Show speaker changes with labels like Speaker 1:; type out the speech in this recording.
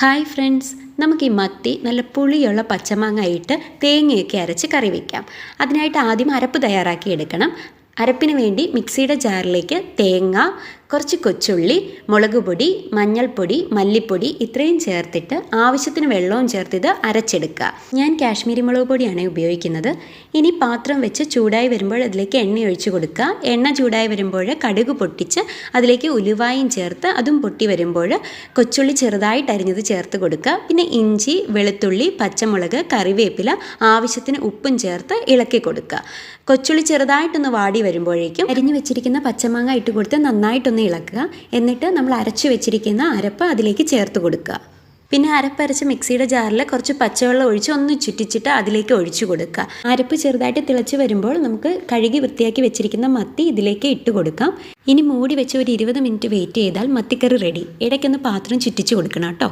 Speaker 1: Hi friends, നമുക്ക് ഈ മത്തി നല്ല പുളിയുള്ള പച്ചമാങ്ങ ഇട്ട് തേങ്ങയൊക്കെ അരച്ച് കറി വയ്ക്കാം. അതിനായിട്ട് ആദ്യം അരപ്പ് തയ്യാറാക്കി എടുക്കണം. അരപ്പിന് വേണ്ടി മിക്സിയുടെ ജാറിലേക്ക് തേങ്ങ, കുറച്ച് കൊച്ചുള്ളി, മുളക് പൊടി, മഞ്ഞൾപ്പൊടി, മല്ലിപ്പൊടി ഇത്രയും ചേർത്തിട്ട് ആവശ്യത്തിന് വെള്ളവും ചേർത്തിത് അരച്ചെടുക്കുക. ഞാൻ കാശ്മീരി മുളക് പൊടിയാണ് ഉപയോഗിക്കുന്നത്. ഇനി പാത്രം വെച്ച് ചൂടായി വരുമ്പോൾ അതിലേക്ക് എണ്ണ ഒഴിച്ചു കൊടുക്കുക. എണ്ണ ചൂടായി വരുമ്പോൾ കടുക് പൊട്ടിച്ച് അതിലേക്ക് ഉലുവായും ചേർത്ത് അതും പൊട്ടി വരുമ്പോൾ കൊച്ചുള്ളി ചെറുതായിട്ട് അരിഞ്ഞത് ചേർത്ത് കൊടുക്കുക. പിന്നെ ഇഞ്ചി, വെളുത്തുള്ളി, പച്ചമുളക്, കറിവേപ്പില, ആവശ്യത്തിന് ഉപ്പും ചേർത്ത് ഇളക്കി കൊടുക്കുക. കൊച്ചുള്ളി ചെറുതായിട്ടൊന്ന് വാടി വരുമ്പോഴേക്കും അരിഞ്ഞു വെച്ചിരിക്കുന്ന പച്ചമാങ്ങ ഇട്ട് കൊടുത്ത് നന്നായിട്ടൊന്ന് ഇളക്കുക. എന്നിട്ട് നമ്മൾ അരച്ചു വെച്ചിരിക്കുന്ന അരപ്പ് അതിലേക്ക് ചേർത്ത് കൊടുക്കുക. പിന്നെ അരപ്പരച്ച് മിക്സിയുടെ ജാറിൽ കുറച്ച് പച്ചവെള്ളം ഒഴിച്ച് ഒന്ന് ചുറ്റിച്ചിട്ട് അതിലേക്ക് ഒഴിച്ചു കൊടുക്കുക. അരപ്പ് ചെറുതായിട്ട് തിളച്ച് വരുമ്പോൾ നമുക്ക് കഴുകി വൃത്തിയാക്കി വെച്ചിരിക്കുന്ന മത്തി ഇതിലേക്ക് ഇട്ട് കൊടുക്കാം. ഇനി മൂടി വെച്ച് ഒരു 20 മിനിറ്റ് വെയിറ്റ് ചെയ്താൽ മത്തിക്കറി റെഡി. ഇടയ്ക്കൊന്ന് പാത്രം ചുറ്റിച്ച് കൊടുക്കണം കേട്ടോ.